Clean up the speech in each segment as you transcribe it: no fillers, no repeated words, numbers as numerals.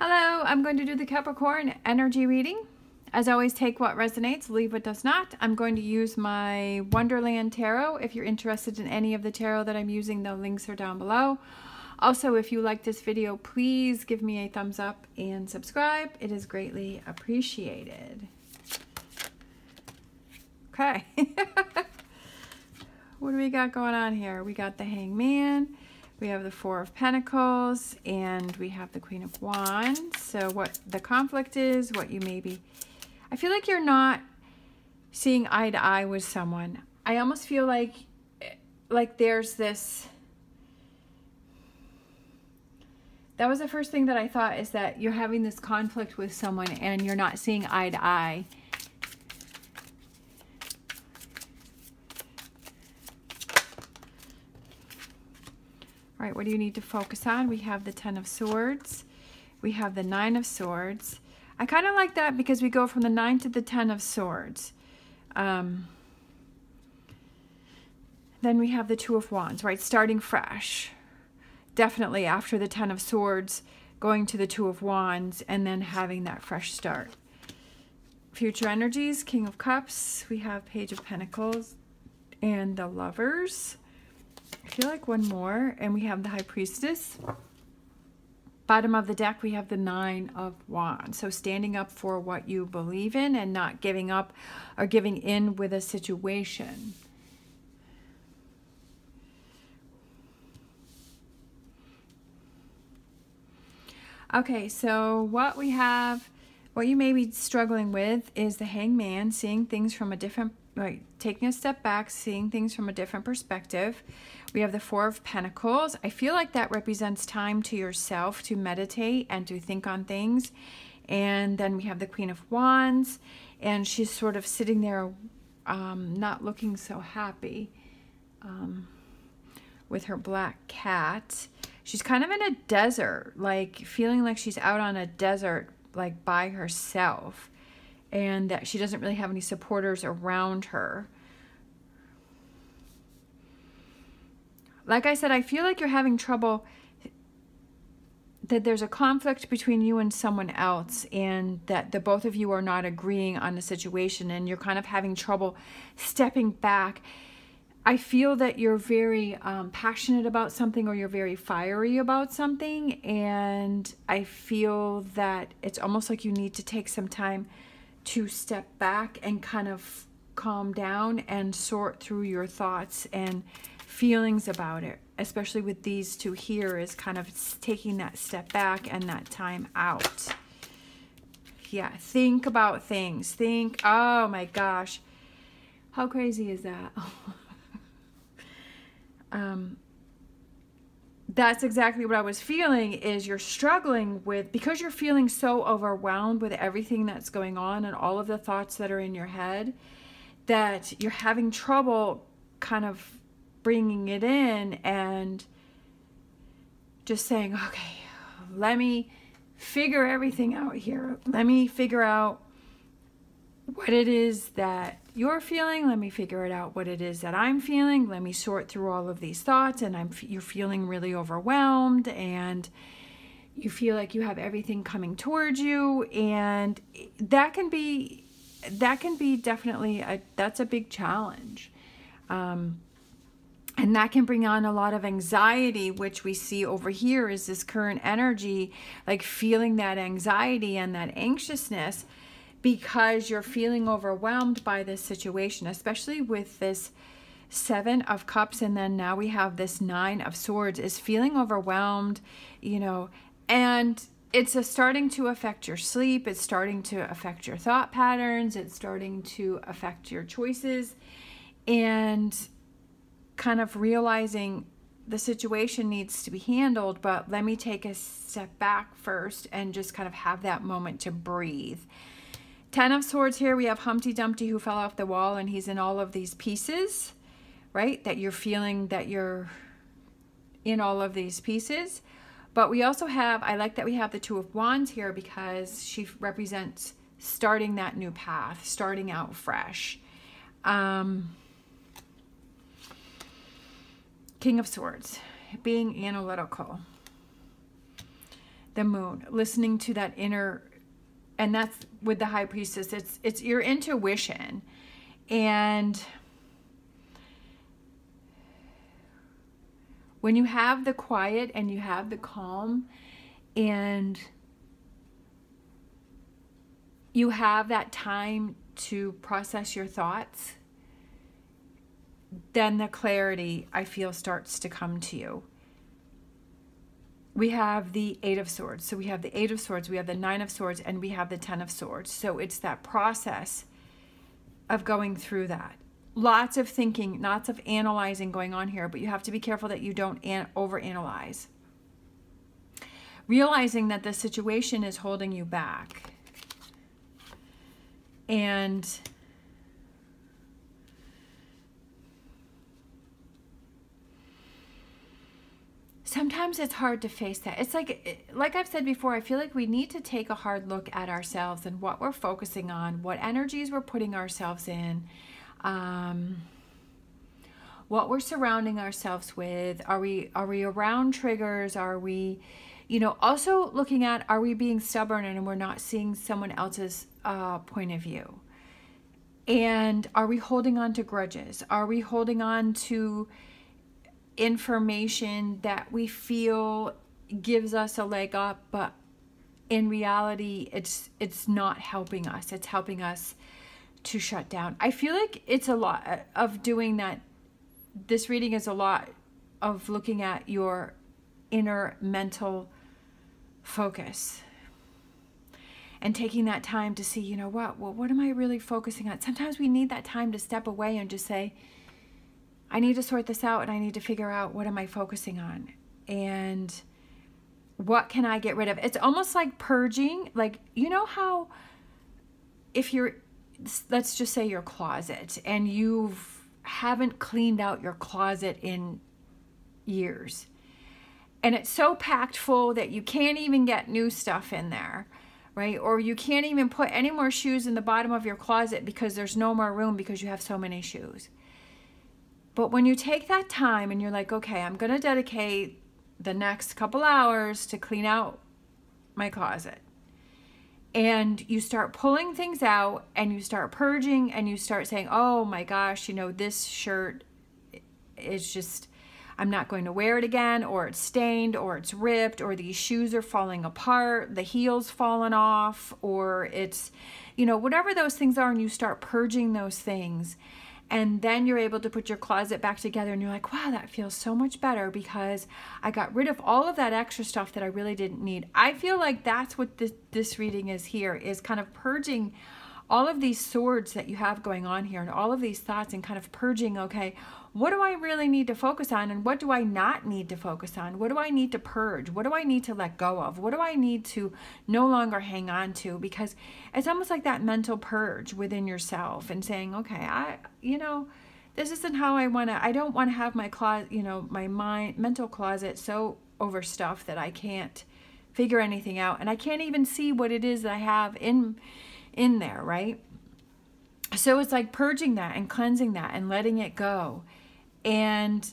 Hello, I'm going to do the Capricorn energy reading. As always, take what resonates, leave what does not. I'm going to use my Wonderland Tarot. If you're interested in any of the tarot that I'm using, the links are down below. Also, if you like this video, please give me a thumbs up and subscribe. It is greatly appreciated. Okay. What do we got going on here? We got the Hangman. We have the Four of Pentacles, and we have the Queen of Wands. So what the conflict is, what you maybe... I feel like you're not seeing eye to eye with someone. I almost feel like there's this... That was the first thing that I thought, is that you're having this conflict with someone and you're not seeing eye to eye. All right, what do you need to focus on? We have the Ten of Swords. We have the Nine of Swords. I kind of like that because we go from the 9 to the 10 of Swords. Then we have the Two of Wands, right? Starting fresh. Definitely after the 10 of Swords, going to the Two of Wands, and then having that fresh start. Future energies, King of Cups. We have Page of Pentacles and the Lovers. I feel like one more, and we have the High Priestess. Bottom of the deck, we have the Nine of Wands. So standing up for what you believe in and not giving up or giving in with a situation. Okay, so what we have, what you may be struggling with is the Hangman, seeing things from a different, right, taking a step back, seeing things from a different perspective. We have the Four of Pentacles. I feel like that represents time to yourself to meditate and to think on things. And then we have the Queen of Wands, and she's sort of sitting there not looking so happy with her black cat. She's kind of in a desert, like feeling like she's out on a desert, like by herself, and that she doesn't really have any supporters around her. Like I said, I feel like you're having trouble, that there's a conflict between you and someone else, and that the both of you are not agreeing on the situation, and you're kind of having trouble stepping back. I feel that you're very passionate about something, or you're very fiery about something, and I feel that it's almost like you need to take some time to step back and kind of calm down and sort through your thoughts and feelings about it, especially with these two here, is kind of taking that step back and that time out. Yeah, think about things. Think, oh my gosh, how crazy is that? That's exactly what I was feeling, is you're struggling with, because you're feeling so overwhelmed with everything that's going on and all of the thoughts that are in your head, that you're having trouble kind of bringing it in and just saying, okay, let me figure everything out here. Let me figure out what it is that you're feeling. Let me figure it out what it is that I'm feeling. Let me sort through all of these thoughts, and you're feeling really overwhelmed, and you feel like you have everything coming towards you, and that can be definitely that's a big challenge. And that can bring on a lot of anxiety, which we see over here is this current energy, like feeling that anxiety and that anxiousness because you're feeling overwhelmed by this situation, especially with this Seven of Cups, and then now we have this Nine of Swords, is feeling overwhelmed, you know, and it's starting to affect your sleep. It's starting to affect your thought patterns. It's starting to affect your choices, and kind of realizing the situation needs to be handled, but let me take a step back first and just kind of have that moment to breathe. Ten of Swords here, we have Humpty Dumpty who fell off the wall, and he's in all of these pieces, right? That you're feeling that you're in all of these pieces. But we also have, I like that we have the Two of Wands here, because she represents starting that new path, starting out fresh. King of Swords, being analytical. the moon, listening to that inner, and that's with the High Priestess. It's your intuition. And when you have the quiet and you have the calm and you have that time to process your thoughts, then the clarity, I feel, starts to come to you. We have the Eight of Swords. So we have the Eight of Swords, we have the Nine of Swords, and we have the Ten of Swords. So it's that process of going through that. Lots of thinking, lots of analyzing going on here, but you have to be careful that you don't overanalyze. Realizing that the situation is holding you back. And sometimes it's hard to face that. It's like I've said before, I feel like we need to take a hard look at ourselves and what we're focusing on, what energies we're putting ourselves in, what we're surrounding ourselves with. Are we around triggers? Are we, also looking at, are we being stubborn and we're not seeing someone else's point of view? And are we holding on to grudges? Are we holding on to information that we feel gives us a leg up, but in reality it's not helping us? It's helping us to shut down. I feel like it's a lot of doing that. This reading is a lot of looking at your inner mental focus and taking that time to see, what am I really focusing on? Sometimes we need that time to step away and just say, I need to sort this out, and I need to figure out, what am I focusing on? And what can I get rid of? It's almost like purging. Like, how if you're, let's just say your closet, and you haven't cleaned out your closet in years, and it's so packed full that you can't even get new stuff in there, right? Or you can't even put any more shoes in the bottom of your closet because there's no more room because you have so many shoes. But when you take that time and you're like, okay, I'm going to dedicate the next couple hours to clean out my closet. And you start pulling things out and you start purging and you start saying, oh my gosh, this shirt is just, I'm not going to wear it again, or it's stained, or it's ripped, or these shoes are falling apart, the heel's fallen off, or it's, whatever those things are, and you start purging those things. And then you're able to put your closet back together and you're like, wow, that feels so much better because I got rid of all of that extra stuff that I really didn't need. I feel like that's what this reading is here, is kind of purging all of these swords that you have going on here and all of these thoughts, and kind of purging, okay, what do I really need to focus on and what do I not need to focus on? What do I need to purge? What do I need to let go of? What do I need to no longer hang on to? Because it's almost like that mental purge within yourself and saying, okay, this isn't how I don't want to have my closet, my mental closet so overstuffed that I can't figure anything out. And I can't even see what it is that I have in there, right? So it's like purging that and cleansing that and letting it go. And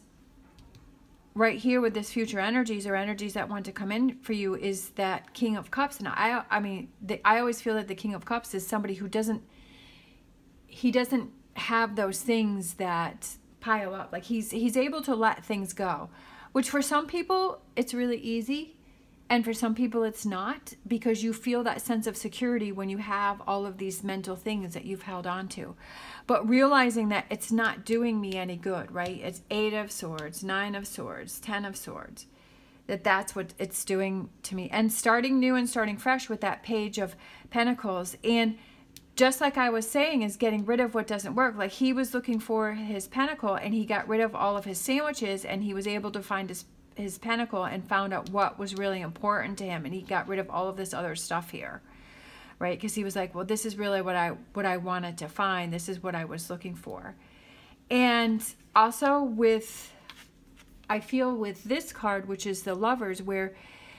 right here with this future energies, or energies that want to come in for you, is that King of Cups. And I always feel that the King of Cups is somebody who doesn't have those things that pile up. Like he's able to let things go, which for some people it's really easy. And for some people it's not, because you feel that sense of security when you have all of these mental things that you've held on to. But realizing that it's not doing me any good, right? It's 8 of Swords, 9 of Swords, 10 of Swords. That's what it's doing to me. And starting new and starting fresh with that Page of Pentacles. And just like I was saying, is getting rid of what doesn't work. Like he was looking for his pentacle and he got rid of all of his sandwiches and he was able to find his pentacle and found out what was really important to him, and he got rid of all of this other stuff here, right? Because he was like, well, this is really what I wanted to find. This is what I was looking for. And also I feel with this card, which is the Lovers, where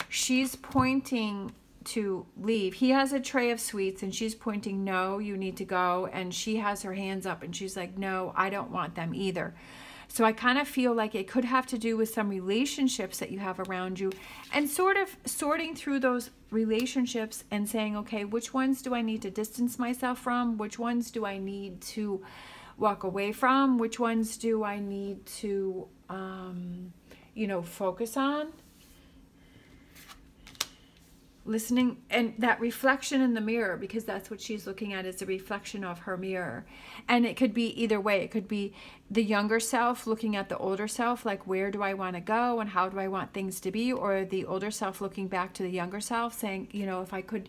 she's pointing to leave. He has a tray of sweets and she's pointing, no, you need to go. And she has her hands up and she's like, no, I don't want them either. So I kind of feel like it could have to do with some relationships that you have around you, and sort of sorting through those relationships and saying, okay, which ones do I need to distance myself from? Which ones do I need to walk away from? Which ones do I need to, focus on? Listening, and that reflection in the mirror, because that's what she's looking at, is a reflection of her mirror. And it could be either way. It could be the younger self looking at the older self, like, where do I want to go and how do I want things to be? Or the older self looking back to the younger self saying, if I could